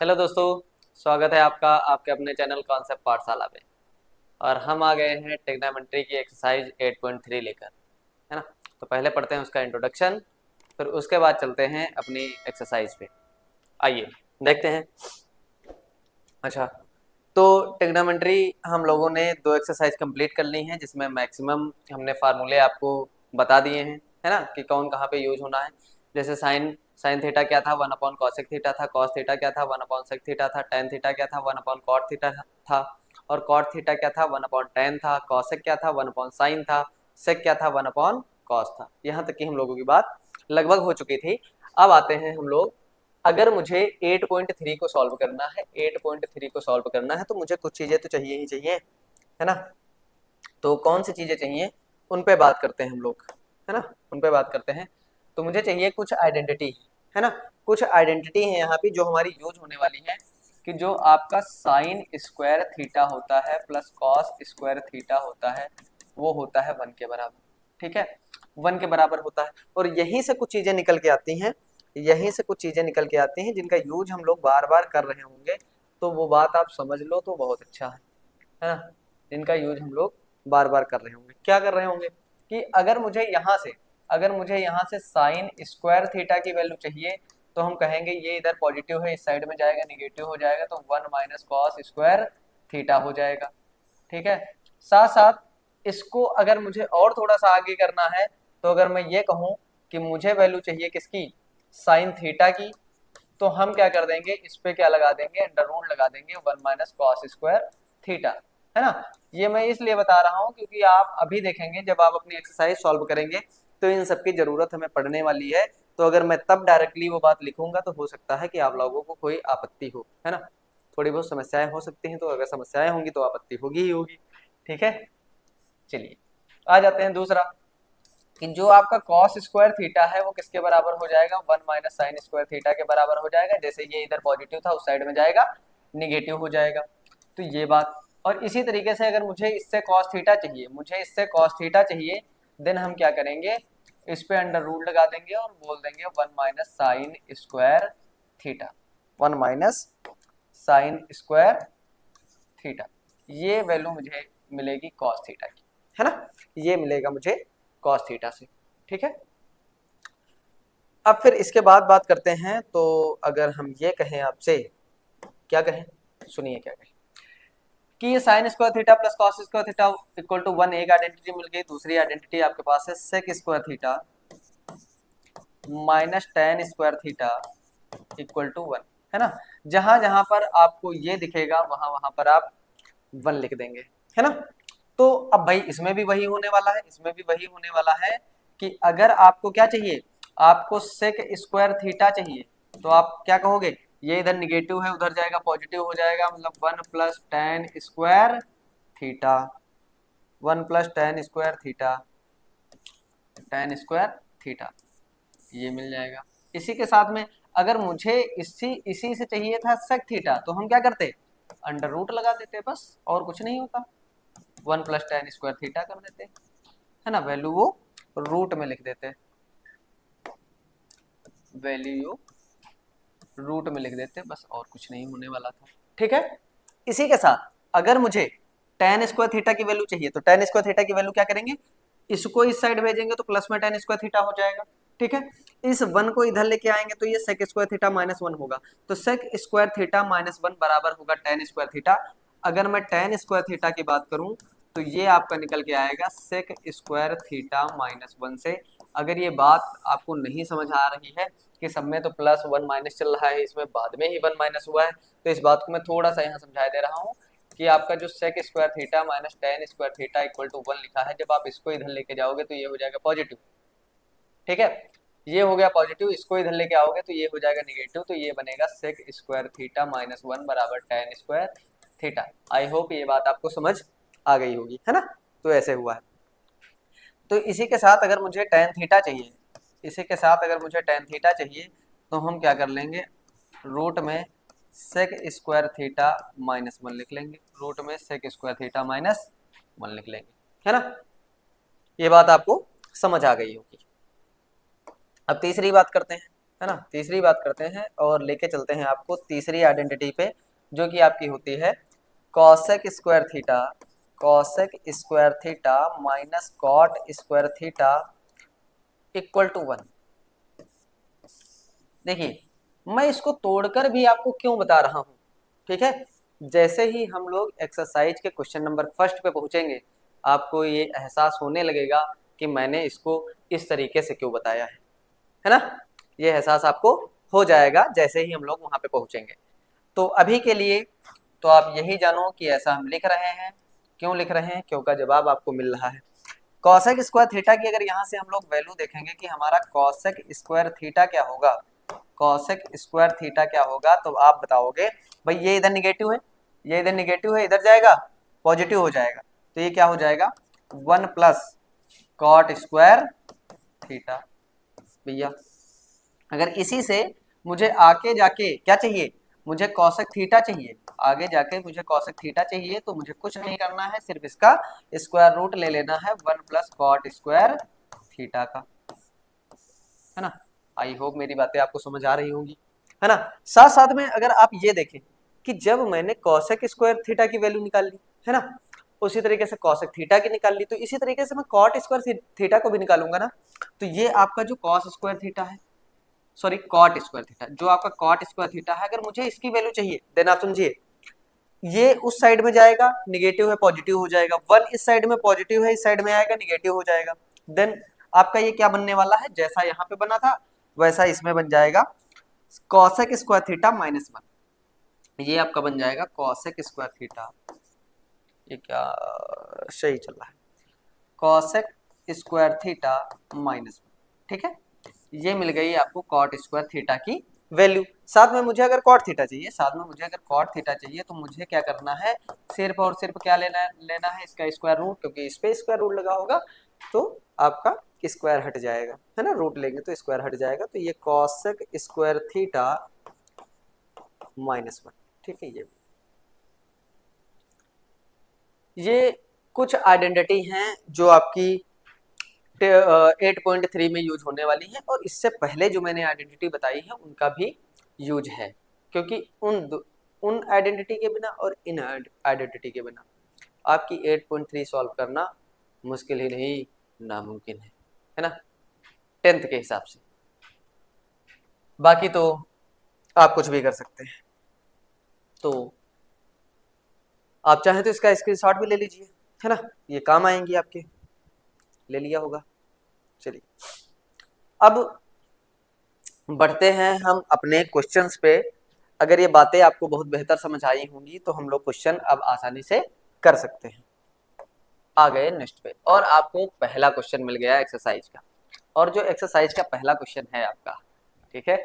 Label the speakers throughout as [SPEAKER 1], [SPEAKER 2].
[SPEAKER 1] Hello दोस्तों, स्वागत है आपका आपके अपने चैनल कॉन्सेप्ट पाठशाला में। और हम आ गए हैं ट्रिग्नोमेट्री की एक्सरसाइज 8.3 लेकर, है ना। तो पहले पढ़ते हैं उसका इंट्रोडक्शन, फिर उसके बाद चलते हैं अपनी एक्सरसाइज पे। आइए देखते हैं। अच्छा, तो ट्रिग्नोमेट्री हम लोगों ने दो एक्सरसाइज कंप्लीट कर ली हैं, जिसमें मैक्सिमम हमने फार्मूले आपको बता दिए हैं, है ना, कि कौन कहाँ पे यूज होना है। जैसे साइन साइन थीटा क्या था, 1 अपॉन कॉसेक थीटा था। कॉस थीटा क्या था, 1 अपॉन सेक थीटा था। टेन थीटा क्या था, 1 अपॉन कॉट थीटा था। और कॉट थीटा क्या था, 1 अपॉन टेन था। कॉसेक क्या था, 1 अपॉन साइन था। सेक क्या था, 1 अपॉन कॉस था। यहाँ तक की हम लोगों की बात लगभग हो चुकी थी। अब आते हैं हम लोग, अगर मुझे 8.3 को सॉल्व करना है, 8.3 को सॉल्व करना है तो मुझे कुछ चीजें तो चाहिए ही चाहिए, है ना। तो कौन सी चीजें चाहिए, उन पे बात करते हैं हम लोग, है ना। उन पे बात करते हैं। तो मुझे चाहिए कुछ आइडेंटिटी, है ना। कुछ आइडेंटिटी है यहाँ पे जो हमारी यूज होने वाली है, कि जो आपका साइन स्क्वायर थीटा होता है प्लस कॉस स्क्वायर थीटा होता है, वो होता है 1 के बराबर। ठीक है, 1 के बराबर होता है। और यहीं से कुछ चीजें निकल के आती हैं, यहीं से कुछ चीजें निकल के आती हैं जिनका यूज हम लोग बार बार कर रहे होंगे। तो वो बात आप समझ लो तो बहुत अच्छा है ना। जिनका यूज हम लोग बार बार कर रहे होंगे। क्या कर रहे होंगे कि अगर मुझे यहाँ से साइन स्क्वायर थीटा की वैल्यू चाहिए, तो हम कहेंगे ये इधर पॉजिटिव है, इस साइड में जाएगा निगेटिव हो जाएगा, तो 1 - कॉस स्क्वायर थीटा हो जाएगा। ठीक है, साथ साथ इसको अगर मुझे और थोड़ा सा आगे करना है, तो अगर मैं ये कहूँ कि मुझे वैल्यू चाहिए किसकी, साइन थीटा की, तो हम क्या कर देंगे, इस पे क्या लगा देंगे, अंडर रूट लगा देंगे 1 - कॉस स्क्वायर थीटा, है ना। ये मैं इसलिए बता रहा हूँ क्योंकि आप अभी देखेंगे जब आप अपनी एक्सरसाइज सॉल्व करेंगे तो इन सब की जरूरत हमें पड़ने वाली है। तो अगर मैं तब डायरेक्टली वो बात लिखूंगा तो हो सकता है कि आप लोगों को कोई आपत्ति हो, है ना। थोड़ी बहुत समस्याएं हो सकती हैं, तो अगर समस्याएं होंगी तो आपत्ति होगी ही होगी। ठीक है, चलिए आ जाते हैं दूसरा, कि जो आपका कॉस स्क्वायर थीटा है वो किसके बराबर हो जाएगा, 1 - साइन स्क्वायर थीटा के बराबर हो जाएगा। जैसे ये इधर पॉजिटिव था, उस साइड में जाएगा निगेटिव हो जाएगा। तो ये बात, और इसी तरीके से अगर मुझे इससे कॉस थीटा चाहिए, देन हम क्या करेंगे, इस पे अंडर रूट लगा देंगे और बोल देंगे 1 - sign square theta, 1 - sign square theta. ये वैल्यू मुझे मिलेगी कॉस थीटा की, है ना। ये मिलेगा मुझे कॉस थीटा से। ठीक है, अब फिर इसके बाद बात करते हैं। तो अगर हम ये कहें आपसे, क्या कहें, सुनिए क्या कहें, कि ये sine square theta plus cos square theta equal to 1, एक आइडेंटिटी मिल गई। दूसरी आइडेंटिटी आपके पास है sec square theta minus tan square theta equal to 1, है ना। जहां जहां पर आपको ये दिखेगा वहां वहां पर आप 1 लिख देंगे, है ना। तो अब भाई इसमें भी वही होने वाला है, इसमें भी वही होने वाला है, कि अगर आपको क्या चाहिए, आपको सेक स्क्वायर थीटा चाहिए, तो आप क्या कहोगे, ये इधर निगेटिव है उधर जाएगा पॉजिटिव हो जाएगा, मतलब 1 + tan square theta, 1 + tan square theta, tan square theta, ये मिल जाएगा। इसी के साथ में अगर मुझे इसी इसी से चाहिए था सेक थीटा, तो हम क्या करते, अंडर रूट लगा देते, बस और कुछ नहीं होता। 1 + tan स्क्वायर थीटा कर देते, है ना। वैल्यू वो रूट में लिख देते, वैल्यू रूट में लिख देते, बस और कुछ नहीं होने वाला था। ठीक है, इसी के साथ अगर मुझे टेन स्क्वायर थीटा की वैल्यू चाहिए, तो टेन स्क्वायर थीटा की वैल्यू क्या करेंगे, इसको इस साइड भेजेंगे तो प्लस में टेन स्क्वायर थीटा हो जाएगा। ठीक है, इस 1 को इधर लेके आएंगे तो ये सेक स्क्वायर थीटा -1 होगा। तो सेक स्क्वायर थीटा -1 बराबर होगा टेन स्क्वायर थीटा। अगर मैं टेन स्क्वायर थीटा की बात करूं तो ये आपका निकल के आएगा सेक स्क्वायर थीटा -1 से। अगर ये बात आपको नहीं समझ आ रही है कि सब में तो +1 माइनस चल रहा है, इसमें बाद में ही 1 माइनस हुआ है, तो इस बात को मैं थोड़ा सा यहाँ समझा दे रहा हूँ, कि आपका जो sec square theta minus tan square theta equal to 1 लिखा है, जब आप इसको इधर लेके जाओगे तो ये हो जाएगा पॉजिटिव। ठीक है, ये हो गया पॉजिटिव, इसको इधर लेके आओगे तो ये हो जाएगा निगेटिव, तो ये बनेगा सेक स्क्वायर थीटा -1 बराबर ten square theta. I hope ये बात आपको समझ आ गई होगी, है ना। तो ऐसे हुआ है। तो इसी के साथ अगर मुझे टेन थीटा चाहिए, इसी के साथ अगर मुझे टेन थीटा चाहिए, तो हम क्या कर लेंगे, रूट में सेक स्क्वायर थीटा -1 लिख लेंगे, रूट में सेक स्क्वायर थीटा -1 लिख लेंगे, है ना। ये बात आपको समझ आ गई होगी। अब तीसरी बात करते हैं, है ना। तीसरी बात करते हैं और लेके चलते हैं आपको तीसरी आइडेंटिटी पे, जो कि आपकी होती है cosec square theta, cosec square theta minus cot square theta equal to 1। देखिए, मैं इसको तोड़कर भी आपको क्यों बता रहा हूं, ठीक है। जैसे ही हम लोग एक्सरसाइज के क्वेश्चन नंबर फर्स्ट पे पहुंचेंगे, आपको ये एहसास होने लगेगा कि मैंने इसको इस तरीके से क्यों बताया है ना। ये एहसास आपको हो जाएगा जैसे ही हम लोग वहां पे पहुंचेंगे। तो अभी के लिए तो आप यही जानो कि ऐसा हम लिख रहे हैं, क्यों लिख रहे हैं, क्यों का जवाब आपको मिल रहा है। कॉसेक स्क्वायर थीटा की अगर यहाँ से हम लोग वैल्यू देखेंगे कि हमारा कॉसेक स्क्वायर थीटा क्या होगा, कॉसेक स्क्वायर थीटा क्या होगा, तो आप बताओगे भाई ये इधर निगेटिव है, ये इधर निगेटिव है, इधर जाएगा पॉजिटिव हो जाएगा, तो ये क्या हो जाएगा 1 प्लस कॉट स्क्वायर थीटा। भैया अगर इसी से मुझे आके जाके क्या चाहिए, मुझे कॉसेक थीटा चाहिए, आगे जाके मुझे कॉसेक थीटा चाहिए, तो मुझे कुछ नहीं करना है, सिर्फ इसका स्क्वायर रूट ले लेना है 1 प्लस कॉट स्क्वायर थीटा का, है ना। आई होप मेरी बातें आपको समझ आ रही होंगी, है ना। साथ साथ में अगर आप ये देखें कि जब मैंने कॉसेक स्क्वायर थीटा की वैल्यू निकाल ली, है ना, उसी तरीके से कॉसेक थीटा की निकाल ली, तो इसी तरीके से मैं कॉट स्क्वायर थीटा को भी निकालूंगा ना। तो ये आपका जो कॉस स्क्वायर थीटा है, सॉरी कॉट स्क्वायर थीटा, जो आपका कॉट स्क्वायर थीटा है, अगर मुझे इसकी वैल्यू चाहिए, देन आप समझिए ये उस साइड में जाएगा, निगेटिव है पॉजिटिव हो जाएगा, 1 इस साइड में पॉजिटिव है, इस साइड में आएगा निगेटिव हो जाएगा। देन आपका ये क्या बनने वाला है, जैसा यहाँ पे बना था वैसा इसमें बन जाएगा कॉसेक स्क्वायर थीटा माइनस 1। ये आपका बन जाएगा कॉसेक स्क्वायर थीटा, ये क्या सही चल रहा है, कॉसेक स्क्वायर थीटा माइनस 1, ठीक है। ये मिल गई आपको कॉट स्क्वायर थीटा की वैल्यू। साथ में मुझे अगर कॉट थीटा चाहिए, साथ में मुझे अगर कॉट थीटा चाहिए, तो मुझे क्या करना है, सिर्फ और सिर्फ क्या लेना है इसका स्क्वायर रूट, क्योंकि इस पे स्क्वायर रूट लगा होगा तो आपका स्क्वायर हट जाएगा, है ना, रूट लेंगे तो स्क्वायर हट जाएगा, तो ये कॉसेक स्क्वायर थीटा माइनस 1, ठीक है। ये कुछ आइडेंटिटी हैं जो आपकी 8.3 में यूज होने वाली है, और इससे पहले जो मैंने आइडेंटिटी बताई है उनका भी यूज है, क्योंकि उन आइडेंटिटी के बिना और इन आइडेंटिटी के बिना आपकी 8.3 सॉल्व करना मुश्किल ही नहीं नामुमकिन है ना, 10th के हिसाब से। बाकी तो आप कुछ भी कर सकते हैं, तो आप चाहें तो इसका स्क्रीनशॉट भी ले लीजिए, है ना, ये काम आएंगी आपके, ले लिया होगा। चलिए अब बढ़ते हैं हम अपने क्वेश्चंस पे। अगर ये बातें आपको बहुत बेहतर समझ आई होंगी तो हम लोग क्वेश्चन अब आसानी से कर सकते हैं। आ गए नेक्स्ट पे, और आपको पहला क्वेश्चन मिल गया एक्सरसाइज का, और जो एक्सरसाइज का पहला क्वेश्चन है आपका, ठीक है,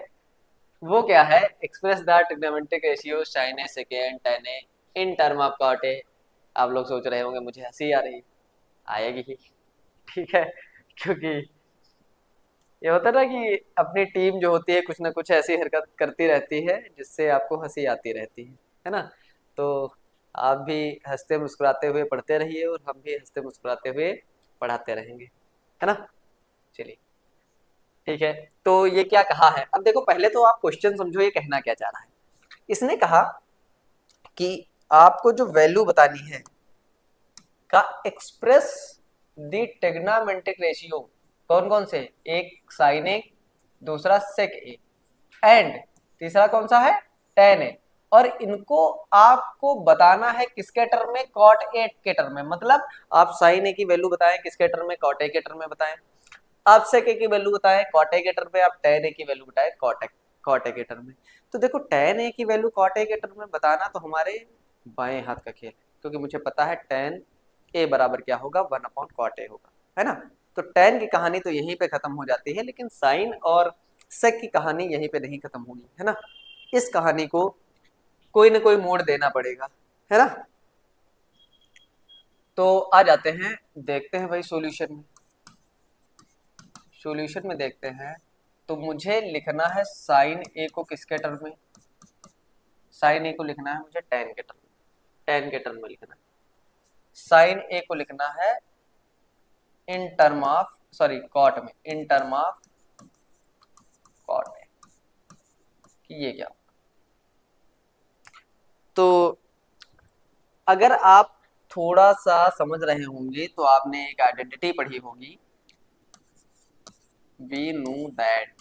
[SPEAKER 1] वो क्या है, express the trigonometric ratio sin a second tan a in term of cot a। आप लोग सोच रहे होंगे मुझे हंसी आ रही, आएगी ही, ठीक है, क्योंकि ये होता है ना कि अपनी टीम जो होती है कुछ ना कुछ ऐसी हरकत करती रहती है जिससे आपको हंसी आती रहती है ना। तो आप भी हंसते मुस्कुराते हुए पढ़ते रहिए और हम भी हंसते मुस्कुराते हुए पढ़ाते रहेंगे, है ना। चलिए ठीक है, तो ये क्या कहा है, अब देखो पहले तो आप क्वेश्चन समझो ये कहना क्या चाह रहा है। इसने कहा कि आपको जो वैल्यू बतानी है का एक्सप्रेस द ट्रिग्नोमेट्रिक रेशियो, कौन कौन से, एक साइन ए, दूसरा सेक ए, एंड तीसरा कौन सा है टेन ए, और इनको आपको बताना है किसके टर्म में, कॉट ए के टर्म में। मतलब आप साइन ए की वैल्यू बताएं किसके टर्म में, कॉट ए के टर्म में बताएं, आप सेक ए की वैल्यू बताएं कॉट ए के टर्म में, आप टेन ए की वैल्यू बताएं कॉट ए के टर्म में। तो देखो टेन ए की वैल्यू कॉट ए के टर्म में बताना तो हमारे बाएं हाथ का खेल है, क्योंकि मुझे पता है टेन ए बराबर क्या होगा 1/cot a होगा, है ना। तो टेन की कहानी तो यहीं पे खत्म हो जाती है, लेकिन साइन और सेक की कहानी यहीं पे नहीं खत्म होगी, है ना। इस कहानी को कोई ना कोई मोड़ देना पड़ेगा, है ना। तो आ जाते हैं, देखते हैं भाई सॉल्यूशन में, सॉल्यूशन में देखते हैं। तो मुझे लिखना है साइन ए को किसके टर्म में, साइन ए को लिखना है मुझे टेन के टर्म में, टेन के टर्म में लिखना है। साइन ए को लिखना है in term of, sorry cot में, इन टर्म ऑफ कॉट में, ये क्या। तो अगर आप थोड़ा सा समझ रहे होंगे तो आपने एक आइडेंटिटी पढ़ी होगी, वी नो दैट,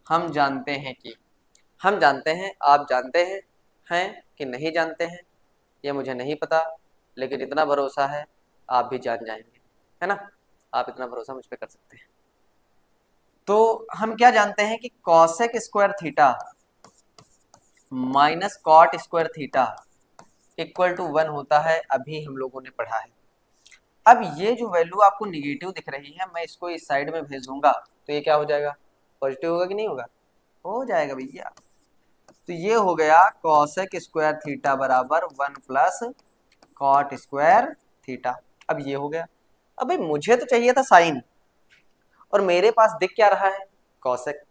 [SPEAKER 1] हम जानते हैं कि, हम जानते हैं, आप जानते हैं कि नहीं जानते हैं, ये मुझे नहीं पता, लेकिन इतना भरोसा है आप भी जान जाएंगे, है ना। आप इतना भरोसा मुझ पे कर सकते हैं। तो हम क्या जानते हैं कि cosec square theta minus cot square theta equal to 1 होता है, अभी हम लोगों ने पढ़ा है। अब ये जो वैल्यू आपको निगेटिव दिख रही है, मैं इसको इस साइड में भेज दूंगा तो ये क्या हो जाएगा, पॉजिटिव होगा कि नहीं होगा, हो जाएगा भैया। तो ये हो गया कॉसेक स्क्वायर थीटा बराबर 1 प्लस कॉट स्क्वायर थीटा। अब ये हो गया। अबे मुझे तो चाहिए था साइन, और मेरे पास दिख क्या रहा है, कॉसेक।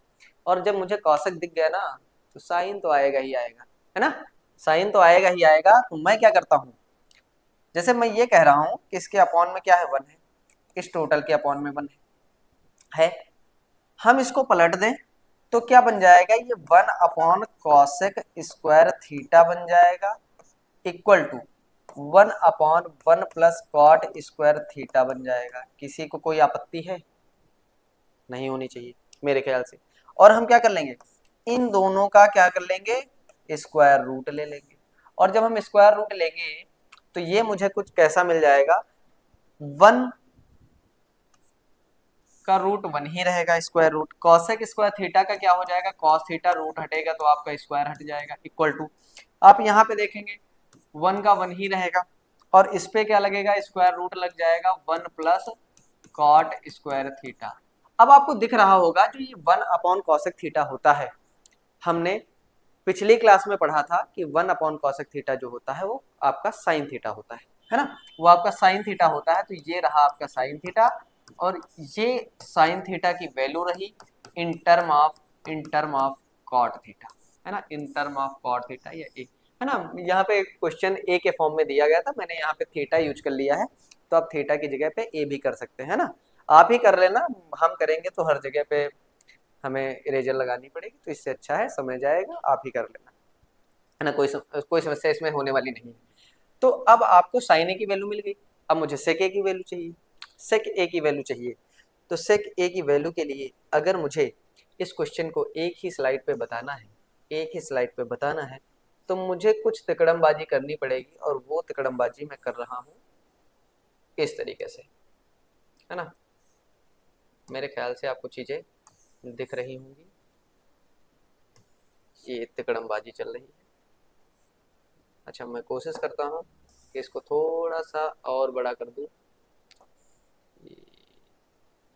[SPEAKER 1] और जब मुझे कॉसेक दिख गया ना तो साइन तो आएगा ही आएगा, है ना। साइन तो आएगा ही आएगा। तो मैं क्या करता हूं, जैसे मैं ये कह रहा हूं कि इसके अपॉन में क्या है, 1 है, इस टोटल के अपॉन में 1 है। हम इसको पलट दें तो क्या बन जाएगा, ये 1 अपॉन कॉसेक स्क्वायर थीटा बन जाएगा, equal to 1 upon 1 plus cot square theta बन जाएगा। किसी को कोई आपत्ति है, नहीं होनी चाहिए मेरे ख्याल से। और हम क्या कर लेंगे, इन दोनों का क्या कर लेंगे, स्क्वायर रूट ले लेंगे। और जब हम स्क्वायर रूट लेंगे तो ये मुझे कुछ कैसा मिल जाएगा, 1 का रूट 1 ही रहेगा, square root cosec square theta का क्या हो जाएगा, कॉस थीटा, रूट हटेगा तो आपका स्क्वायर हट जाएगा, इक्वल टू, आप यहाँ पे देखेंगे 1 का 1 ही रहेगा, और इस पे क्या लगेगा, स्क्वायर रूट लग जाएगा 1 प्लस कॉट स्क्वायर थीटा। अब आपको दिख रहा होगा जो ये 1 अपॉन कॉसेक थीटा होता है, हमने पिछली क्लास में पढ़ा था कि 1 अपॉन कॉसेक थीटा जो होता है वो आपका साइन थीटा होता है ना, वो आपका साइन थीटा होता है। तो ये रहा आपका साइन थीटा, और ये साइन थीटा की वैल्यू रही in term of cot theta, है ना, in term of cot theta, या ए, है ना। यहाँ पे क्वेश्चन ए के फॉर्म में दिया गया था, मैंने यहाँ पे थीटा यूज कर लिया है, तो आप थीटा की जगह पे ए भी कर सकते हैं ना, आप ही कर लेना, हम करेंगे तो हर जगह पे हमें इरेजर लगानी पड़ेगी, तो इससे अच्छा है समय जाएगा, आप ही कर लेना, है ना, कोई समस्या इसमें होने वाली नहीं है। तो अब आपको साइन ए की वैल्यू मिल गई, अब मुझे सेक ए की वैल्यू चाहिए, सेक ए की वैल्यू चाहिए। तो सेक ए की वैल्यू के लिए अगर मुझे इस क्वेश्चन को एक ही स्लाइड पे बताना है, एक ही स्लाइड पे बताना है, तो मुझे कुछ तिकड़मबाजी करनी पड़ेगी, और वो तिकड़मबाजी मैं कर रहा हूँ इस तरीके से, है ना। मेरे ख्याल से आपको चीजें दिख रही होंगी, ये तिकड़मबाजी चल रही है। अच्छा, मैं कोशिश करता हूँ कि इसको थोड़ा सा और बड़ा कर दूँ,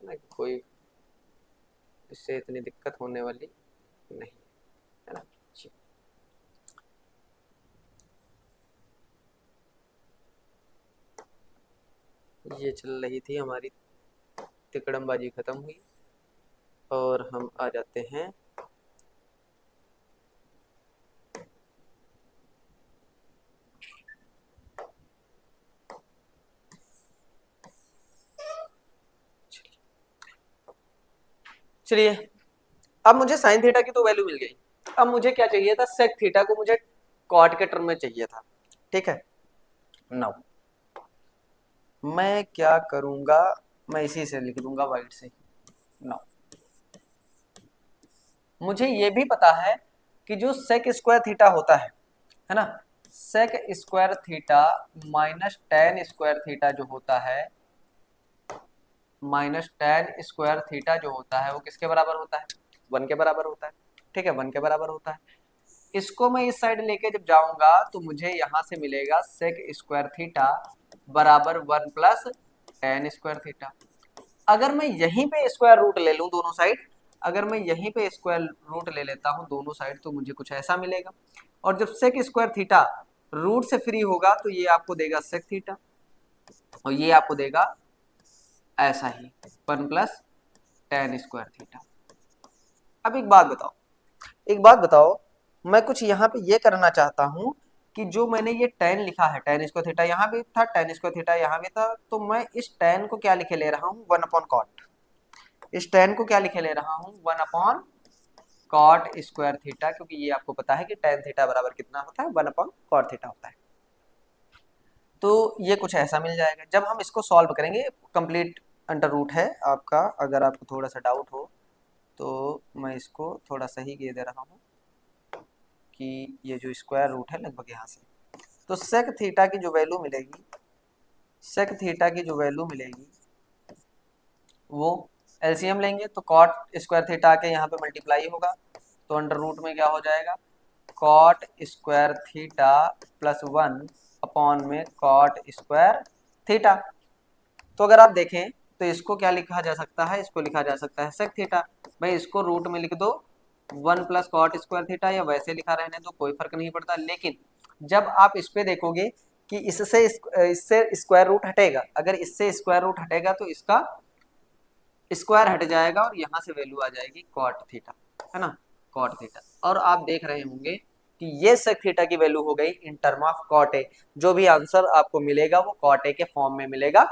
[SPEAKER 1] ना कोई इससे इतनी दिक्कत होने वाली नहीं, है ना। ये चल रही थी हमारी तिकड़मबाजी, खत्म हुई, और हम आ जाते हैं चलिए। अब मुझे साइन थीटा की तो वैल्यू मिल गई, अब मुझे क्या चाहिए था, सेक थीटा को मुझे कॉट के टर्म में चाहिए था, ठीक है। नाउ मैं क्या करूंगा, मैं इसी से लिख दूंगा वाइट से। नाउ मुझे ये भी पता है कि जो सेक स्क्वायर थीटा होता है ना, sec square theta minus tan square theta जो होता है, माइनस टेन स्क्वायर थीटा जो होता है वो किसके बराबर होता है, 1 के बराबर होता है, ठीक है, 1 के बराबर होता है। इसको मैं इस साइड लेके जब जाऊंगा तो मुझे यहाँ से मिलेगा सेक स्क्वायर थीटा बराबर 1 प्लस टेन स्क्वायर थीटा। अगर मैं यहीं पे स्क्वायर रूट ले लूं दोनों साइड, अगर मैं यहीं पे स्क्वायर रूट ले लेता हूं दोनों साइड, तो मुझे कुछ ऐसा मिलेगा। और जब सेक स्क्वायर थीटा रूट से फ्री होगा तो ये आपको देगा सेक थीटा, और ये आपको देगा ऐसा ही 1 प्लस टेन स्क्वायर थीटा। अब एक बात बताओ, मैं कुछ यहाँ पे ये करना चाहता हूँ कि जो मैंने ये टेन लिखा है, टेन स्क्वायर थीटा यहाँ भी था, टेन स्क्वायर थीटा यहाँ भी था, तो मैं इस टेन को क्या लिखे ले रहा हूँ, 1 अपॉन कॉट। इस टेन को क्या लिखे ले रहा हूँ, 1 अपॉन कॉट स्क्वायर थीटा, क्योंकि ये आपको पता है कि टेन थीटा बराबर कितना होता है, 1/cot थीटा होता है। तो ये कुछ ऐसा मिल जाएगा। जब हम इसको सॉल्व करेंगे, कंप्लीट अंडर रूट है आपका, अगर आपको थोड़ा सा डाउट हो तो मैं इसको थोड़ा सही किए दे रहा हूँ कि ये जो स्क्वायर रूट है लगभग यहाँ से, तो सेक थीटा की जो वैल्यू मिलेगी, सेक थीटा की जो वैल्यू मिलेगी वो एलसीएम लेंगे तो कॉट स्क्वायर थीटा के यहाँ पे मल्टीप्लाई होगा, तो अंडर रूट में क्या हो जाएगा, कॉट स्क्वायर थीटा प्लस 1 में कॉट स्क्वायर थीटा। तो अगर आप देखें तो इसको क्या लिखा जा सकता है, इसको लिखा जा सकता है सेक थीटा। भाई इसको रूट में लिख दो 1 प्लस कॉट स्क्वायर थीटा, या वैसे लिखा रहने दो, कोई फर्क नहीं पड़ता। लेकिन जब आप इस पे देखोगे कि इससे स्क्वायर रूट हटेगा, अगर इससे स्क्वायर रूट हटेगा तो इसका स्क्वायर हट जाएगा और यहाँ से वैल्यू आ जाएगी कॉट थीटा, है ना, कॉट थीटा। और आप देख रहे होंगे कि ये सेक थीटा की वैल्यू हो गई in term of cot A. जो भी आंसर आपको मिलेगा वो कॉट ए के फॉर्म में मिलेगा,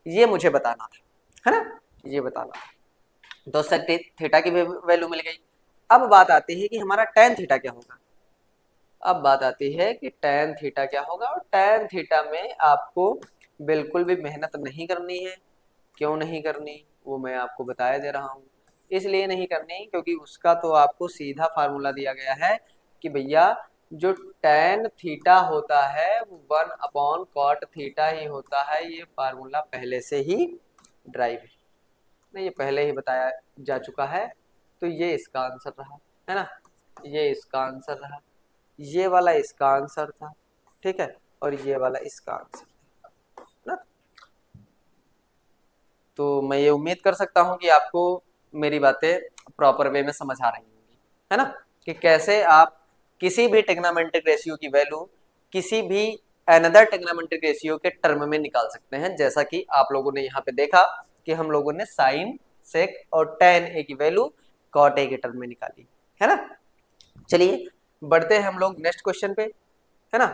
[SPEAKER 1] ये मुझे बताना था, है ना, ये बताना था। तो सेक थीटा की वैल्यू मिल गई। अब बात आती है कि हमारा टेन थीटा क्या होगा। अब बात आती है कि टेन थीटा क्या होगा, और टेन थीटा में आपको बिल्कुल भी मेहनत नहीं करनी है। क्यों नहीं करनी, वो मैं आपको बताया दे रहा हूँ। इसलिए नहीं करनी क्योंकि उसका तो आपको सीधा फार्मूला दिया गया है कि भैया जो टेन थीटा होता है वो 1/cot थीटा ही होता है। ये फार्मूला पहले से ही ड्राइव है, नहीं ये पहले ही बताया जा चुका है। तो ये इसका आंसर रहा, है ना, ये इसका आंसर रहा, ये वाला इसका आंसर था, ठीक है, और ये वाला इसका आंसर ना। तो मैं ये उम्मीद कर सकता हूँ कि आपको मेरी बातें प्रॉपर वे में समझ आ रही होंगी, है ना, कि कैसे आप किसी भी ट्रिग्नोमेट्रिक रेशियो की वैल्यू किसी भी अनदर ट्रिग्नोमेट्रिक रेशियो के टर्म में निकाल सकते हैं। जैसा कि आप लोगों ने यहाँ पे देखा कि हम लोगों ने साइन, सेक और टेन ए की वैल्यू कॉट ए के टर्म में निकाली, है ना। चलिए बढ़ते हैं हम लोग नेक्स्ट क्वेश्चन पे, है ना।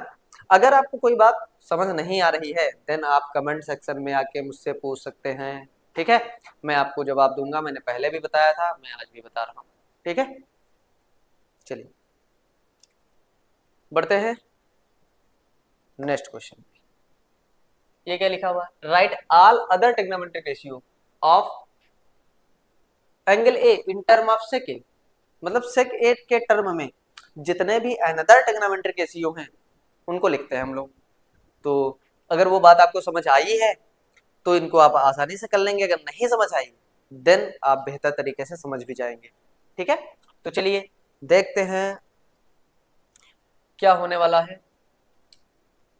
[SPEAKER 1] अगर आपको कोई बात समझ नहीं आ रही है देन आप कमेंट सेक्शन में आके मुझसे पूछ सकते हैं, ठीक है, मैं आपको जवाब दूंगा। मैंने पहले भी बताया था, मैं आज भी बता रहा हूँ, ठीक है। चलिए बढ़ते हैं नेक्स्ट क्वेश्चन। ये क्या लिखा हुआ, right all other trigonometric ratio of angle A in term of sec A, मतलब सेक ए के टर्म में जितने भी अनदर ट्रिग्नोमेट्रिक रेशियो हैं उनको लिखते हैं हम लोग। तो अगर वो बात आपको समझ आई है तो इनको आप आसानी से कर लेंगे, अगर नहीं समझ आई देन आप बेहतर तरीके से समझ भी जाएंगे, ठीक है। तो चलिए देखते हैं क्या होने वाला है।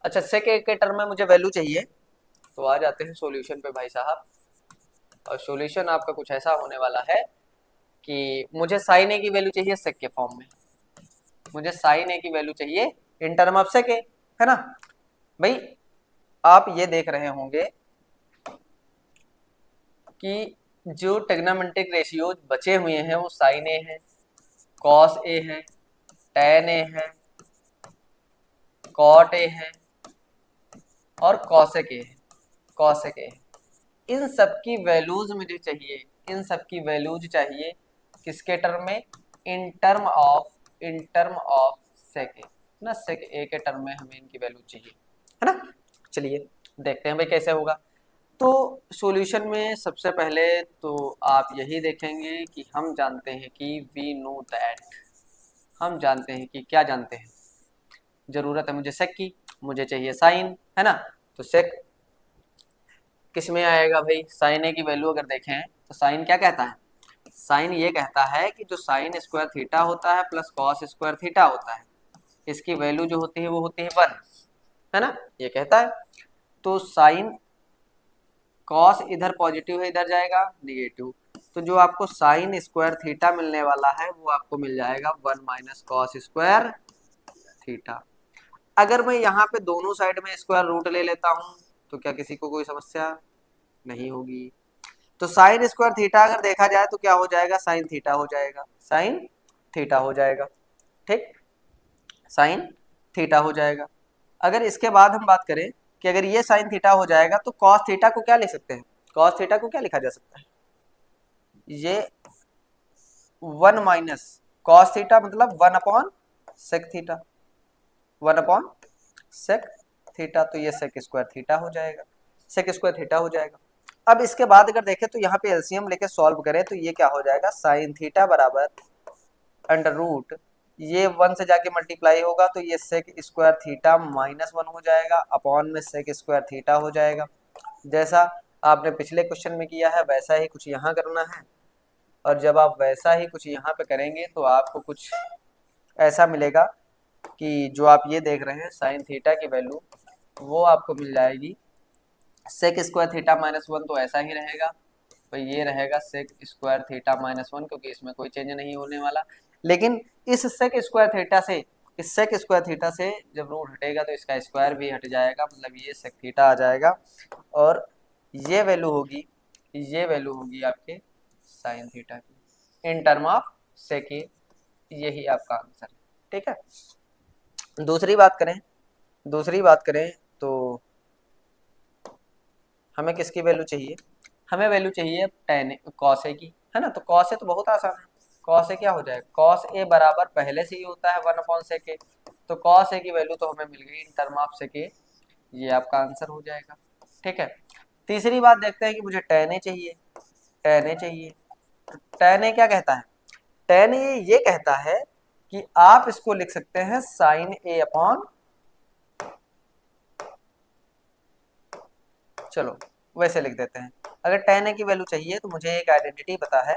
[SPEAKER 1] अच्छा सेक ए के टर्म में मुझे वैल्यू चाहिए, तो आ जाते हैं सॉल्यूशन पे भाई साहब। और सॉल्यूशन आपका कुछ ऐसा होने वाला है कि मुझे साइन ए की वैल्यू चाहिए सेक के फॉर्म में, मुझे साइन ए की वैल्यू चाहिए इन टर्म ऑफ सेक ए, है ना। भाई आप ये देख रहे होंगे कि जो ट्रिग्नोमेट्रिक रेशियोज बचे हुए हैं वो साइन ए है, कॉस ए है, टेन ए है, कॉट ए है और कॉसेक ए है, कॉसेक ए। इन सब की वैल्यूज मुझे चाहिए, इन सब की वैल्यूज चाहिए किसके टर्म में, इन टर्म ऑफ सेक ए ना, सेक ए के टर्म में हमें इनकी वैल्यू चाहिए, है ना। चलिए देखते हैं भाई कैसे होगा। तो सॉल्यूशन में सबसे पहले तो आप यही देखेंगे कि हम जानते हैं कि वी नो दैट, हम जानते हैं कि क्या जानते हैं, जरूरत है मुझे सेक की, मुझे चाहिए साइन, है ना। तो सेक किस में आएगा भाई, साइन ए की वैल्यू अगर देखें तो साइन क्या कहता है, साइन ये कहता है कि जो साइन स्क्वायर थीटा होता है प्लस कॉस स्क्वायर थीटा होता है, इसकी वैल्यू जो होती है वो होती है 1, है ना, ये कहता है। तो साइन कॉस इधर पॉजिटिव है, इधर जाएगा निगेटिव, तो जो आपको साइन स्क्वायर थीटा मिलने वाला है वो आपको मिल जाएगा 1 माइनस कॉस स्क्वायर थीटा। अगर मैं यहाँ पे दोनों साइड में स्क्वायर रूट ले लेता हूँ तो क्या किसी को कोई समस्या नहीं होगी। तो साइन स्क्वायर थीटा अगर देखा जाए तो क्या हो जाएगा, साइन थीटा हो जाएगा, साइन थीटा हो जाएगा, ठीक, साइन थीटा हो जाएगा। अगर इसके बाद हम बात करें कि अगर ये साइन थीटा हो जाएगा तो कॉस थीटा को क्या लिख सकते हैं, कॉस थीटा को क्या लिखा जा सकता है, ये 1 माइनस कॉस थीटा मतलब 1 upon sec theta, 1/sec theta, तो ये सेक स्क्वायर थीटा हो जाएगा, सेक स्क्वायर थीटा हो जाएगा। अब इसके बाद अगर देखें तो यहाँ पे एलसीएम लेके सॉल्व करें तो ये क्या हो जाएगा, साइन थीटा बराबर अंडर रूट, ये 1 से जाके मल्टीप्लाई होगा तो ये सेक स्क्वायर थीटा -1 हो जाएगा, अपॉन में सेक स्क्वायर थीटा हो जाएगा। जैसा आपने पिछले क्वेश्चन में किया है वैसा ही कुछ यहाँ करना है, और जब आप वैसा ही कुछ यहाँ पे करेंगे तो आपको कुछ ऐसा मिलेगा कि जो आप ये देख रहे हैं साइन थीटा की वैल्यू वो आपको मिल जाएगी सेक स्क्वायर थीटा -1, तो ऐसा ही रहेगा, तो ये रहेगा सेक स्क्वायर थीटा -1, क्योंकि इसमें कोई चेंज नहीं होने वाला। लेकिन इस सेक स्क्वायर थीटा से, इस सेक स्क्वायर थीटा से जब रूट हटेगा तो इसका स्क्वायर भी हट जाएगा, मतलब ये सेक थीटा आ जाएगा, और ये वैल्यू होगी, ये वैल्यू होगी आपके साइन थीटा की इन टर्म ऑफ सेक, यही आपका आंसर है। ठीक है, दूसरी बात करें, दूसरी बात करें तो हमें किसकी वैल्यू चाहिए, हमें वैल्यू चाहिए टेन कॉस ए की, है ना। तो कॉस ए तो बहुत आसान है, कॉस ए क्या हो जाएगा, कॉस ए बराबर पहले से ही होता है 1/sec ए, तो कॉस ए की वैल्यू तो हमें मिल गई इन टर्म ऑफ सेक ए, ये आपका आंसर हो जाएगा। ठीक है, तीसरी बात देखते हैं कि मुझे टेन ए चाहिए, टेन ए चाहिए, टेन ए क्या कहता है, टेन ए ये कहता है कि आप इसको लिख सकते हैं साइन ए अपॉन, चलो वैसे लिख देते हैं, अगर टेन ए की वैल्यू चाहिए तो मुझे एक आइडेंटिटी पता है,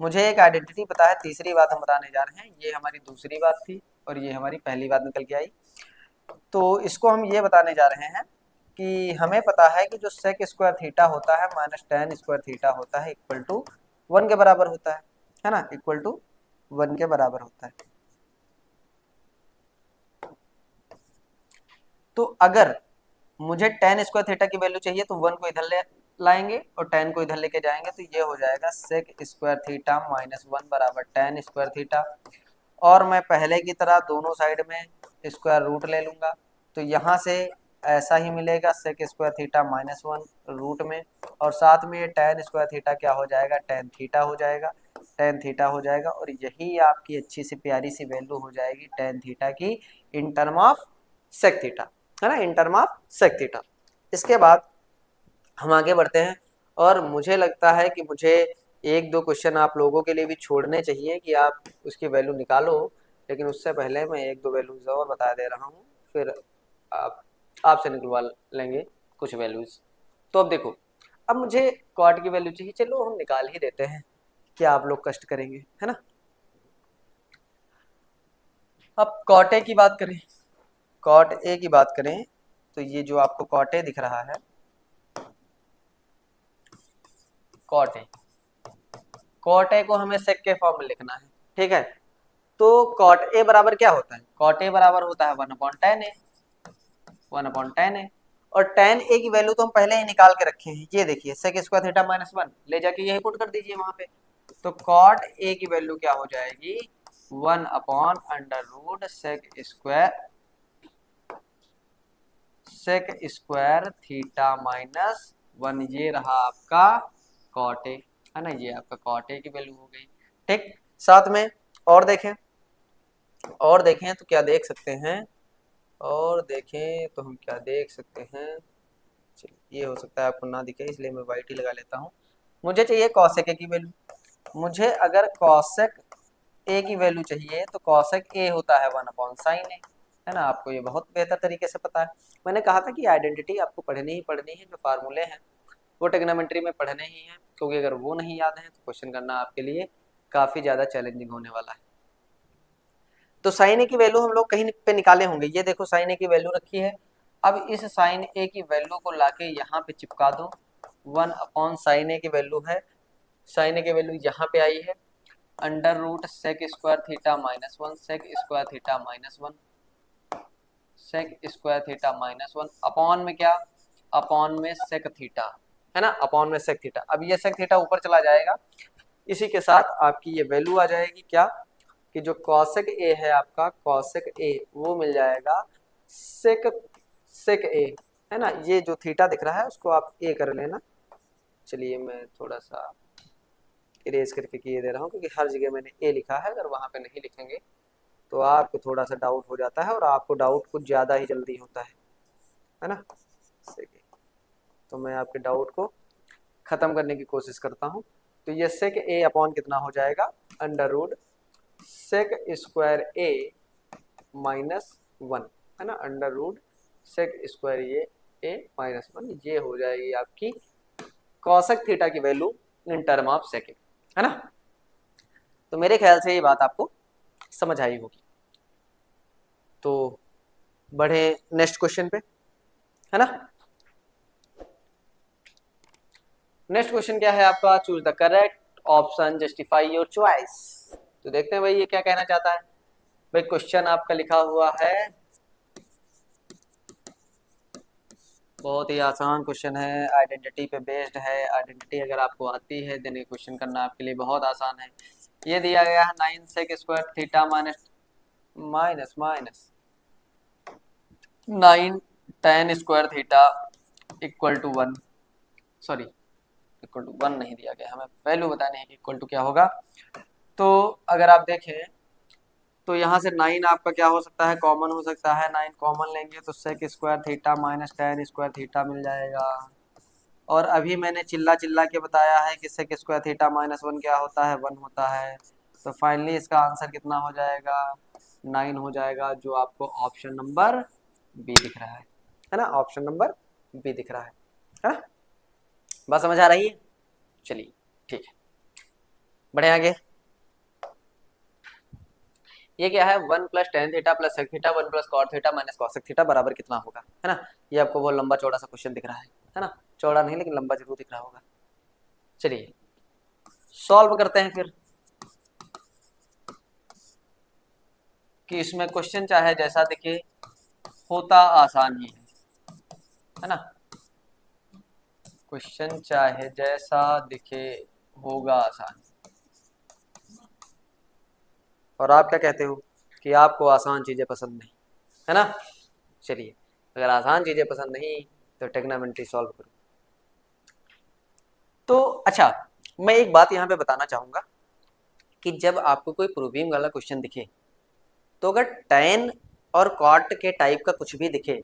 [SPEAKER 1] मुझे एक आइडेंटिटी पता है, तीसरी बात हम बताने जा रहे हैं, ये हमारी दूसरी बात थी और ये हमारी पहली बात निकल के आई। तो इसको हम ये बताने जा रहे हैं कि हमें पता है कि जो सेक स्क्वायर थीटा होता है माइनस टेन स्क्वायर थीटा होता है इक्वल टू 1 के बराबर होता है ना, इक्वल टू 1 के बराबर होता है। तो अगर मुझे टेन स्क्वायर थीटा की वैल्यू चाहिए तो 1 को इधर ले लाएंगे और टेन को इधर लेके जाएंगे, तो ये हो जाएगा सेक स्क्वायर थीटा -1 बराबर टेन स्क्वायर थीटा, और मैं पहले की तरह दोनों साइड में स्क्वायर रूट ले लूंगा, तो यहाँ से ऐसा ही मिलेगा सेक स्क्वायर थीटा -1 रूट में, और साथ में ये टेन स्क्वायर थीटा क्या हो जाएगा, टेन थीटा हो जाएगा, टेन थीटा हो जाएगा, और यही आपकी अच्छी सी प्यारी सी वैल्यू हो जाएगी टेन थीटा की in term of sec theta, है ना, in term of sec theta. इसके बाद हम आगे बढ़ते हैं, और मुझे लगता है कि मुझे एक दो क्वेश्चन आप लोगों के लिए भी छोड़ने चाहिए कि आप उसकी वैल्यू निकालो, लेकिन उससे पहले मैं एक दो वैल्यूज और बता दे रहा हूँ, फिर आप आपसे निकलवा लेंगे कुछ वैल्यूज। तो अब देखो, अब मुझे कॉट की वैल्यू चाहिए, चलो हम निकाल ही देते हैं, क्या आप लोग कष्ट करेंगे, है ना। अब कॉट ए की बात करें, कॉट ए की बात करें तो ये जो आपको कॉट ए दिख रहा है, कॉट ए, कॉट ए को हमें सेक के फॉर्म में लिखना है। ठीक है, तो कॉट ए बराबर क्या होता है, कॉट ए बराबर होता है 1/tan ए, 1/tan ए, और tan ए की वैल्यू तो हम पहले ही निकाल के रखे हैं, ये देखिए सेक स्क्वायर थीटा -1, ले जाके यही पुट कर दीजिए वहां पे, तो कॉट ए की वैल्यू क्या हो जाएगी 1/√sec स्क्वायर थीटा -1, ये रहा आपका कॉट ए, है ना, ये आपका कॉट ए की वैल्यू हो गई। ठीक, साथ में और देखें, और देखें तो क्या देख सकते हैं, और देखें तो हम क्या देख सकते हैं, चलिए ये हो सकता है आपको ना दिखे इसलिए मैं वाइट ही लगा लेता हूँ। मुझे चाहिए कॉसेक ए की वैल्यू, मुझे अगर कॉसेक ए की वैल्यू चाहिए तो कॉसेक ए होता है 1/sin ए, है ना, आपको ये बहुत बेहतर तरीके से पता है। मैंने कहा था कि आइडेंटिटी आपको पढ़नी ही पढ़नी है, जो फार्मूले हैं वो ट्रिग्नोमेट्री में पढ़ने ही हैं, क्योंकि अगर वो नहीं याद है तो क्वेश्चन करना आपके लिए काफ़ी ज़्यादा चैलेंजिंग होने वाला है। तो साइन ए की वैल्यू हम लोग कहीं पे निकाले होंगे, ये देखो साइन ए की वैल्यू रखी है, अब इस साइन ए की वैल्यू को लाके यहाँ पे चिपका दो, 1/sin ए की वैल्यू है, साइन ए की वैल्यू यहाँ पे आई है, √sec square theta -1, sec square theta -1, sec square theta -1 upon में क्या, अपॉन में sec थीटा, है ना, अपॉन में sec थीटा। अब ये sec थीटा ऊपर चला जाएगा, इसी के साथ आपकी ये वैल्यू आ जाएगी क्या, कि जो cosec a है आपका, cosec a वो मिल जाएगा sec a, है ना, ये जो थीटा दिख रहा है उसको आप a कर लेना। चलिए मैं थोड़ा सा इरेज करके ये दे रहा हूँ क्योंकि हर जगह मैंने ए लिखा है, अगर वहाँ पे नहीं लिखेंगे तो आपको थोड़ा सा डाउट हो जाता है और आपको डाउट कुछ ज़्यादा ही जल्दी होता है ना। तो मैं आपके डाउट को ख़त्म करने की कोशिश करता हूँ। तो ये सेक ए अपॉन कितना हो जाएगा, अंडर रूट सेक स्क्वायर ए माइनस वन, है ना, अंडर रूट सेक स्क्वायर ए माइनस वन, ये हो जाएगी आपकी कॉसेक थीटा की value in term of second, है ना। तो मेरे ख्याल से ये बात आपको समझ आई होगी। तो बढ़े नेक्स्ट क्वेश्चन पे, है ना। नेक्स्ट क्वेश्चन क्या है आपका, choose the correct option, justify your choice. तो देखते हैं भाई ये क्या कहना चाहता है। भाई क्वेश्चन आपका लिखा हुआ है, बहुत ही आसान क्वेश्चन है, आइडेंटिटी पे बेस्ड है। आइडेंटिटी अगर आपको आती है देन ये क्वेश्चन करना आपके लिए बहुत आसान है। ये दिया गया है 9 sec square theta minus minus minus 9 tan square theta equal to 1, sorry equal to 1 नहीं दिया गया, हमें वैल्यू बतानी है कि इक्वल टू क्या होगा। तो अगर आप देखें तो यहाँ से 9 आपका क्या हो सकता है, कॉमन हो सकता है। 9 कॉमन लेंगे तो sec square theta minus tan square theta मिल जाएगा। और अभी मैंने चिल्ला चिल्ला के बताया है कि sec square theta minus one क्या होता है, 1 होता है। तो फाइनली इसका आंसर कितना हो जाएगा, 9 हो जाएगा, जो आपको ऑप्शन नंबर बी दिख रहा है ना, ऑप्शन नंबर बी दिख रहा है ना। बात समझ आ रही है, चलिए ठीक है, बढ़े आगे। ये क्या है, 1 plus tan theta plus sec theta 1 plus cot theta minus cosec theta बराबर कितना होगा, है ना। ये आपको बहुत लंबा चौड़ा सा क्वेश्चन दिख रहा है ना, चौड़ा नहीं लेकिन लंबा जरूर दिख रहा होगा। चलिए सॉल्व करते हैं फिर, कि इसमें क्वेश्चन चाहे जैसा दिखे होता आसान ही है ना। क्वेश्चन चाहे जैसा दिखे होगा आसान। और आप क्या कहते हो कि आपको आसान चीजें पसंद नहीं, है ना। चलिए अगर आसान चीजें पसंद नहीं तो ट्रिग्नोमेट्री सॉल्व करो। तो अच्छा, मैं एक बात यहाँ पे बताना चाहूंगा कि जब आपको कोई प्रूविंग वाला क्वेश्चन दिखे तो अगर tan और cot के टाइप का कुछ भी दिखे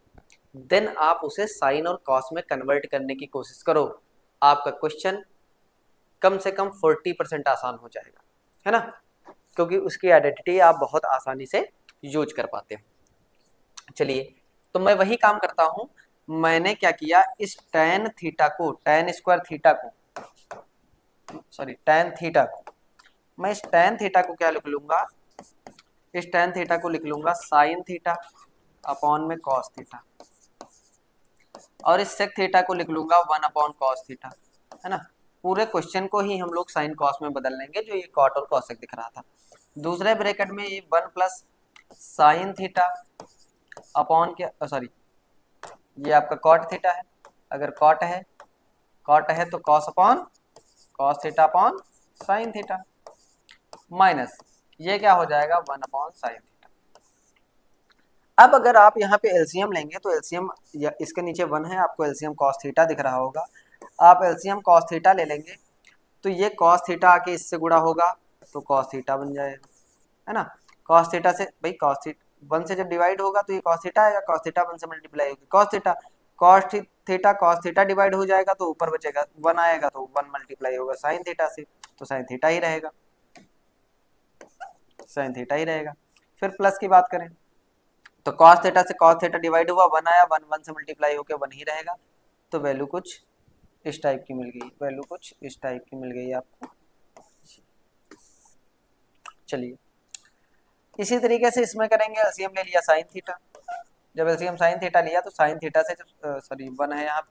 [SPEAKER 1] देन आप उसे साइन और कॉस में कन्वर्ट करने की कोशिश करो, आपका क्वेश्चन कम से कम 40% आसान हो जाएगा, है ना, क्योंकि उसकी आइडेंटिटी आप बहुत आसानी से यूज कर पाते हो। चलिए तो मैं वही काम करता हूं, मैंने क्या किया, इस tan थीटा को, tan स्क्वायर थीटा को, सॉरी tan थीटा को, मैं इस tan थीटा को क्या लिख लूंगा, इस tan थीटा को लिख लूंगा साइन थीटा अपॉन में कॉस थीटा, और इस सेक थीटा को लिख लूंगा 1 अपॉन कॉस थीटा, है ना। पूरे क्वेश्चन को ही हम लोग साइन कॉस में बदल लेंगे, जो ये कॉट और कॉसेक दिख रहा था। दूसरे ब्रैकेट में ये 1 प्लस साइन थीटा अपॉन के, सॉरी ये आपका कॉट थीटा है, अगर कॉट है तो cos upon cos theta upon sine theta, minus ये क्या हो जाएगा 1 अपॉन साइन थीटा। अब अगर आप यहाँ पे एलसीएम लेंगे तो एलसीएम इसके नीचे 1 है, आपको एलसीएम कॉस थीटा दिख रहा होगा, आप एलसीएम कॉस थीटा ले लेंगे तो ये कॉस थीटा आके इससे गुणा होगा तो कॉस थीटा बन जाएगा, है ना। कॉस थीटा से भाई कॉस थीटा 1 से जब डिवाइड होगा तो ये कॉस थीटा आएगा, कॉस थीटा 1 से मल्टीप्लाई होगी cos theta, cos theta divide हो जाएगा तो ऊपर बचेगा 1 आएगा तो 1 मल्टीप्लाई होगा साइन थीटा से, तो साइन थीटा ही रहेगा, साइन थीटा ही रहेगा। फिर प्लस की बात करें तो कॉस थीटा से कॉस थीटा डिवाइड हुआ 1 आया, 1 से मल्टीप्लाई होकर 1 ही रहेगा, तो वैल्यू कुछ इस टाइप की मिल गई, वैल्यू कुछ इस टाइप की मिल गई आपको। चलिए इसी तरीके से इसमें करेंगे, एलसीएम ले लिया साइन थीटा, जब एलसीएम साइन थीटा लिया तो साइन थीटा से सॉरी 1 है यहाँ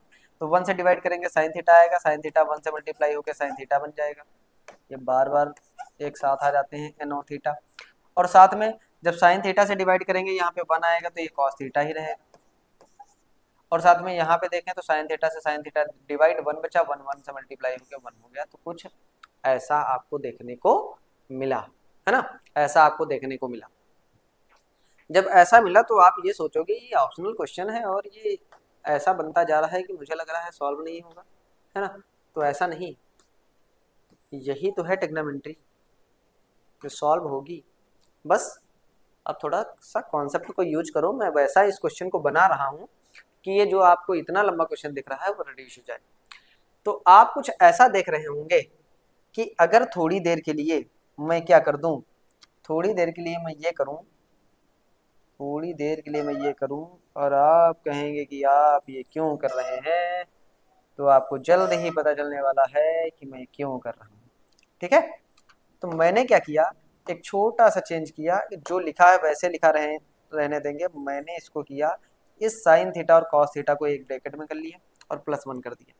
[SPEAKER 1] तो 1 से डिवाइड करेंगे साइन थीटा आएगा, साइन थीटा 1 से मल्टीप्लाई होकर साइन थीटा बन जाएगा। ये बार बार एक साथ आ जाते हैं एन और थीटा, और साथ में जब साइन थीटा से डिवाइड करेंगे यहाँ पे 1 आएगा तो ये कॉस थीटा ही रहेगा, और साथ में यहाँ पे देखें तो साइन थीटा से साइन थीटा डिवाइड 1 बचा, 1 से मल्टीप्लाई होकर 1 हो गया, तो कुछ ऐसा आपको देखने को मिला, है ना, ऐसा आपको देखने को मिला। जब ऐसा मिला तो आप ये सोचोगे ये ऑप्शनल क्वेश्चन है और ये ऐसा बनता जा रहा है कि मुझे लग रहा है सॉल्व नहीं होगा, है ना, तो ऐसा नहीं,
[SPEAKER 2] यही तो है ट्रिग्नोमेट्री जो सॉल्व होगी। बस अब थोड़ा सा कॉन्सेप्ट को यूज करो। मैं वैसा इस क्वेश्चन को बना रहा हूँ कि ये जो आपको इतना लंबा क्वेश्चन दिख रहा है वो रिड्यूस हो जाए। तो आप कुछ ऐसा देख रहे होंगे कि अगर थोड़ी देर के लिए मैं क्या कर दूं, थोड़ी देर के लिए मैं ये करूं, थोड़ी देर के लिए मैं ये करूं, और आप कहेंगे कि आप ये क्यों कर रहे हैं, तो आपको जल्द ही पता चलने वाला है कि मैं क्यों कर रहा हूँ। ठीक है, तो मैंने क्या किया, एक छोटा सा चेंज किया, जो लिखा है वैसे लिखा रहने देंगे। मैंने इसको किया, इस साइन थीटा और कॉस थीटा को एक ब्रैकेट में कर लिया और +1 कर दिया।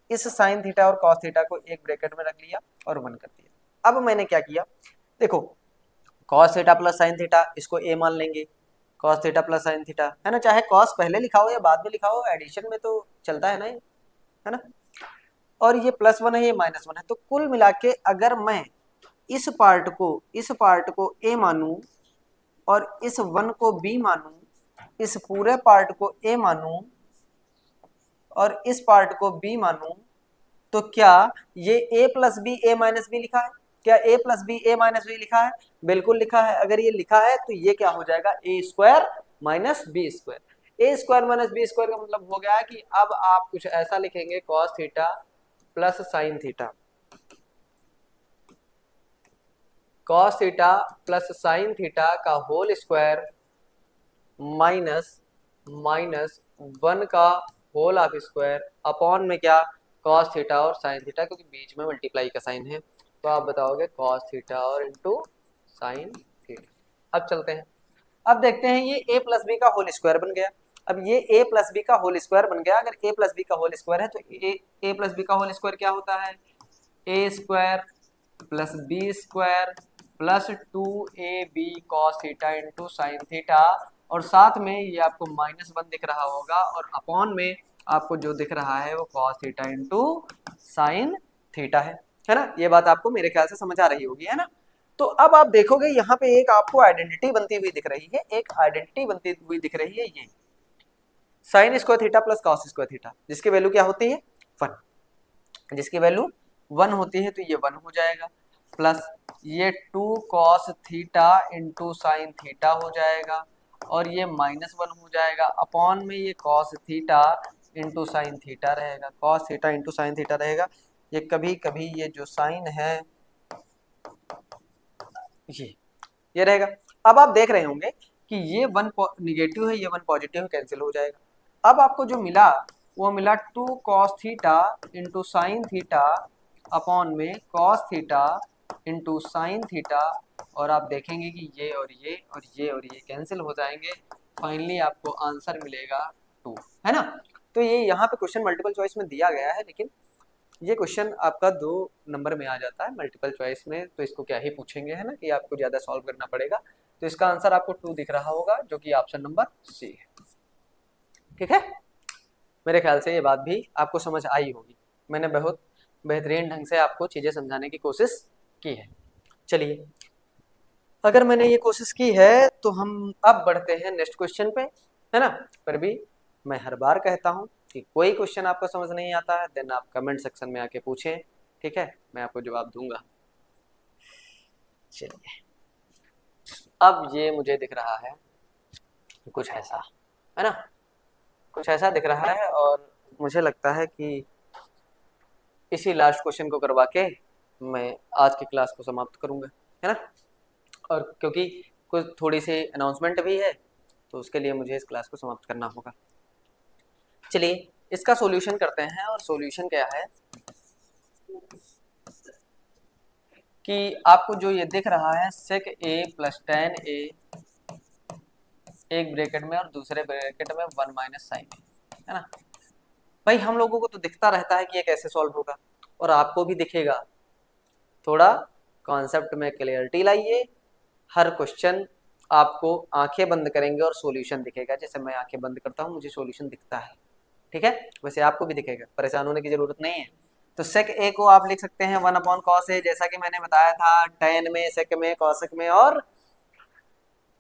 [SPEAKER 2] इस साइन थीटा और कॉस थीटा को एक ब्रैकेट में रख लिया और 1 कर दिया। अब मैंने क्या किया, देखो cos theta plus sine theta इसको ए मान लेंगे, cos theta plus sine theta है ना, चाहे कॉस पहले लिखा हो या बाद में लिखा हो, एडिशन में तो चलता है ना, है ना। और ये +1 है, ये -1 है, तो कुल मिला के अगर मैं इस पार्ट को ए मानूं और इस 1 को बी मानूं, इस पूरे पार्ट को ए मानूं और इस पार्ट को बी मानूं, तो क्या ये a plus B A minus B लिखा है? क्या a plus B A minus B लिखा है? बिल्कुल लिखा है। अगर ये लिखा है तो ये क्या हो जाएगा, a square minus B square. a square minus B square का मतलब हो गया कि अब आप कुछ ऐसा लिखेंगे, cos theta plus sine theta, cos theta plus sine theta का होल स्क्वायर माइनस 1 का होल ऑफ स्क्वायर अपॉन में क्या, कॉस थीटा और साइन थीटा, क्योंकि बीच में मल्टीप्लाई का साइन है, तो आप बताओगे कॉस थीटा और इंटू साइन थीटा। अब चलते हैं, अब देखते हैं ये a प्लस बी का होल स्क्वायर बन गया। अब ये a प्लस बी का होल स्क्वायर बन गया। अगर a प्लस बी का होल स्क्वायर है तो a प्लस बी का होल स्क्वायर क्या होता है, a square plus B square plus 2ab cos theta into sine theta, और साथ में ये आपको -1 दिख रहा होगा और अपॉन में आपको जो दिख रहा है वो cos theta into sine theta है ना। ये बात आपको मेरे ख्याल से समझ आ रही होगी, है ना। तो अब आप देखोगे यहाँ पे एक आपको आइडेंटिटी बनती हुई दिख रही है, एक आइडेंटिटी बनती हुई दिख रही है, ये sine square theta plus cos square theta, जिसकी वैल्यू क्या होती है 1, जिसकी वैल्यू 1 होती है, तो ये 1 हो जाएगा, प्लस ये 2 cos theta into sine theta हो जाएगा, और ये -1 हो जाएगा, अपॉन में ये cos theta into sine theta रहेगा, cos theta into sine theta रहेगा। ये कभी कभी ये जो साइन है ये रहेगा। अब आप देख रहे होंगे कि ये 1 निगेटिव है, ये 1 पॉजिटिव है, कैंसिल हो जाएगा। अब आपको जो मिला वो मिला 2 cos theta into sine theta upon में cos theta into sine theta, और आप देखेंगे कि ये और ये और ये और ये कैंसिल हो जाएंगे, फाइनली आपको आंसर मिलेगा 2, है ना। तो ये यहाँ पे क्वेश्चन मल्टीपल चॉइस में दिया गया है, लेकिन ये क्वेश्चन आपका 2 नंबर में आ जाता है मल्टीपल चॉइस में, तो इसको क्या ही पूछेंगे, है ना, कि आपको ज़्यादा सॉल्व करना पड़ेगा। तो इसका आंसर आपको 2 दिख रहा होगा, जो कि ऑप्शन नंबर सी है। ठीक है, मेरे ख्याल से ये बात भी आपको समझ आई होगी। मैंने बहुत बेहतरीन ढंग से आपको चीज़ें समझाने की कोशिश की है। चलिए, अगर मैंने ये कोशिश की है तो हम अब बढ़ते हैं नेक्स्ट क्वेश्चन पे, है ना। पर भी मैं हर बार कहता हूँ कि कोई क्वेश्चन आपको समझ नहीं आता है, देन आप कमेंट सेक्शन में आके पूछें, ठीक है, मैं आपको जवाब दूंगा। चलिए, अब ये मुझे दिख रहा है कुछ ऐसा, है ना, कुछ ऐसा दिख रहा है, और मुझे लगता है कि इसी लास्ट क्वेश्चन को करवा के मैं आज की क्लास को समाप्त करूंगा, है ना। और क्योंकि कुछ थोड़ी सी अनाउंसमेंट भी है, तो उसके लिए मुझे इस क्लास को समाप्त करना होगा। चलिए, इसका सॉल्यूशन करते हैं, और सॉल्यूशन क्या है कि आपको जो ये दिख रहा है sec a plus tan a एक ब्रैकेट में और दूसरे ब्रैकेट में 1 माइनस साइन है ना। भाई हम लोगों को तो दिखता रहता है कि ये कैसे सॉल्व होगा, और आपको भी दिखेगा। थोड़ा कॉन्सेप्ट में क्लियरिटी लाइए। हर क्वेश्चन आपको आंखें बंद करेंगे और सॉल्यूशन दिखेगा, जैसे मैं आंखें बंद करता हूँ मुझे सॉल्यूशन दिखता है, ठीक है, वैसे आपको भी दिखेगा, परेशान होने की जरूरत नहीं है। तो सेक ए को आप लिख सकते हैं 1 अपॉन कॉस ए, जैसा कि मैंने बताया था, tan में, सेक में, कॉसेक में और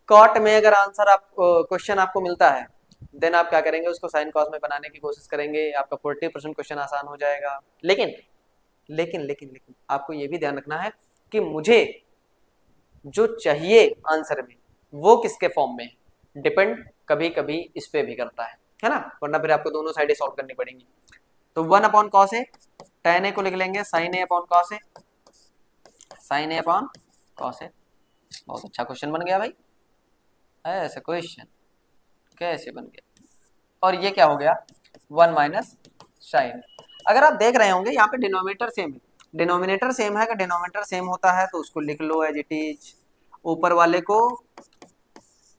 [SPEAKER 2] कॉट में। अगर आंसर आप क्वेश्चन आपको मिलता है, देन आप क्या करेंगे, उसको साइन कॉस में बनाने की कोशिश करेंगे, आपका 40% क्वेश्चन आसान हो जाएगा। लेकिन लेकिन लेकिन लेकिन आपको ये भी ध्यान रखना है कि मुझे जो चाहिए आंसर में वो किसके फॉर्म में है, डिपेंड कभी कभी इस पे भी करता है ना, वरना फिर आपको दोनों साइडें सॉल्व करनी पड़ेंगी। तो 1/cos ए, tan ए को लिख लेंगे sin a upon cos A, sin a upon cos ए। बहुत अच्छा क्वेश्चन बन गया भाई, ऐसा क्वेश्चन कैसे बन गया। और ये क्या हो गया 1 माइनस साइन। अगर आप देख रहे होंगे यहाँ पे डिनोमिनेटर सेम है, डिनोमिनेटर सेम है, अगर डिनोमिनेटर सेम होता है तो उसको लिख लो एज इट इज, ऊपर वाले को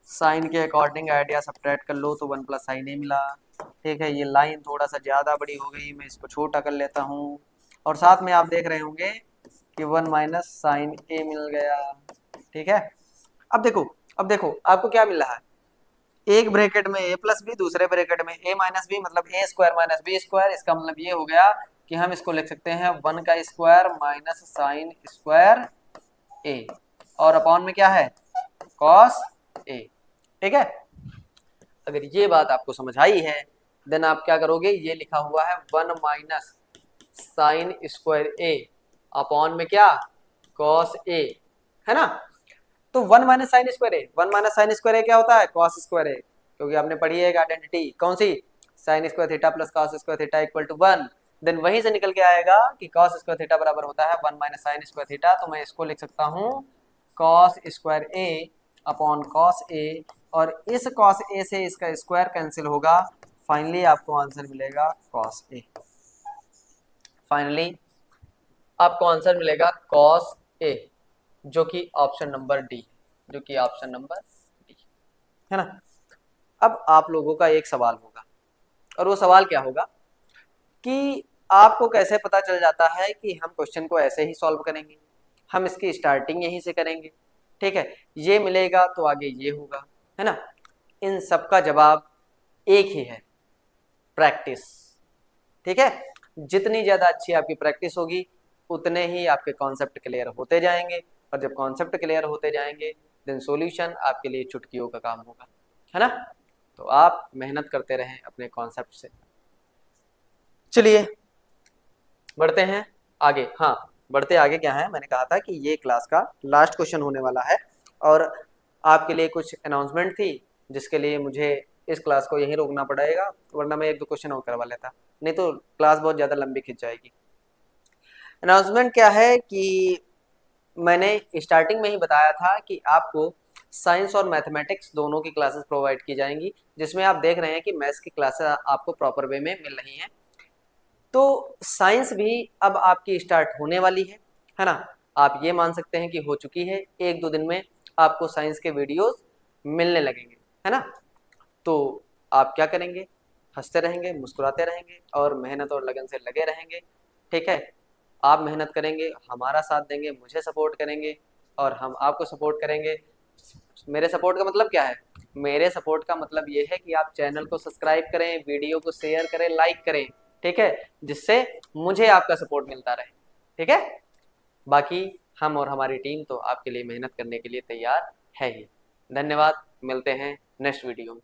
[SPEAKER 2] साइन के अकॉर्डिंग आइडिया सब्ट्रैक्ट कर लो तो 1 प्लस साइन ए मिला। ठीक है, ये लाइन थोड़ा सा ज़्यादा बड़ी हो गई, मैं इसको छोटा कर लेता हूँ। और साथ में आप देख रहे होंगे कि 1 माइनस साइन ए मिल गया। ठीक है, अब देखो आपको क्या मिल रहा है, एक ब्रैकेट में ए प्लस बी, दूसरे ब्रैकेट में ए माइनस बी, मतलब ए स्क्वायर माइनस बी स्क्वायर। इसका मतलब ये हो गया कि हम इसको लिख सकते हैं 1 का स्क्वायर माइनस साइन स्क्वायर ए, और अपॉन में क्या है कॉस ए। ठीक है, अगर ये बात आपको समझ आई है देन आप क्या करोगे, ये लिखा हुआ है 1 माइनस साइन स्क्वायर ए अपॉन में क्या कॉस ए, है ना। तो 1 माइनस साइन स्क्वायर ए, 1 माइनस साइन स्क्वायर ए क्या होता है कॉस स्क्वायर ए, क्योंकि आपने पढ़ी है एक आइडेंटिटी कौन सी, sine square theta plus cos square theta equal to 1। Then वहीं से निकल के आएगा कि कॉस स्क्वायर थीटा बराबर होता है 1 माइनस साइन स्क्वायर थीटा, तो मैं इसको लिख सकता हूँ cos square A upon cos A, और इस कॉस ए से इसका स्क्वायर कैंसिल होगा, फाइनली आपको आंसर मिलेगा कॉस ए। फाइनली आपको आंसर मिलेगा कॉस ए, जो कि ऑप्शन नंबर डी, जो कि ऑप्शन नंबर डी है ना। अब आप लोगों का एक सवाल होगा, और वो सवाल क्या होगा कि आपको कैसे पता चल जाता है कि हम क्वेश्चन को ऐसे ही सॉल्व करेंगे, हम इसकी स्टार्टिंग यहीं से करेंगे। ठीक है, ये मिलेगा तो आगे ये होगा, है ना। इन सब का जवाब एक ही है, प्रैक्टिस। ठीक है, जितनी ज़्यादा अच्छी आपकी प्रैक्टिस होगी उतने ही आपके कॉन्सेप्ट क्लियर होते जाएंगे, और जब कॉन्सेप्ट क्लियर होते जाएंगे देन सॉल्यूशन आपके लिए चुटकियों का काम होगा, है ना। तो आप मेहनत करते रहें अपने कॉन्सेप्ट से। चलिए बढ़ते हैं आगे। हाँ, बढ़ते आगे क्या है, मैंने कहा था कि ये क्लास का लास्ट क्वेश्चन होने वाला है, और आपके लिए कुछ अनाउंसमेंट थी जिसके लिए मुझे इस क्लास को यहीं रोकना पड़ेगा, वरना मैं 1-2 क्वेश्चन और करवा लेता, नहीं तो क्लास बहुत ज़्यादा लंबी खिंच जाएगी। अनाउंसमेंट क्या है कि मैंने स्टार्टिंग में ही बताया था कि आपको साइंस और मैथमेटिक्स दोनों की क्लासेस प्रोवाइड की जाएंगी, जिसमें आप देख रहे हैं कि मैथ्स की क्लासेस आपको प्रॉपर वे में मिल रही हैं। तो साइंस भी अब आपकी स्टार्ट होने वाली है ना। आप ये मान सकते हैं कि हो चुकी है, 1-2 दिन में आपको साइंस के वीडियोस मिलने लगेंगे, है ना। तो आप क्या करेंगे, हंसते रहेंगे, मुस्कुराते रहेंगे और मेहनत और लगन से लगे रहेंगे। ठीक है, आप मेहनत करेंगे, हमारा साथ देंगे, मुझे सपोर्ट करेंगे और हम आपको सपोर्ट करेंगे। मेरे सपोर्ट का मतलब क्या है, मेरे सपोर्ट का मतलब ये है कि आप चैनल को सब्सक्राइब करें, वीडियो को शेयर करें, लाइक करें। ठीक है, जिससे मुझे आपका सपोर्ट मिलता रहे। ठीक है, बाकी हम और हमारी टीम तो आपके लिए मेहनत करने के लिए तैयार है ही। धन्यवाद, मिलते हैं नेक्स्ट वीडियो में।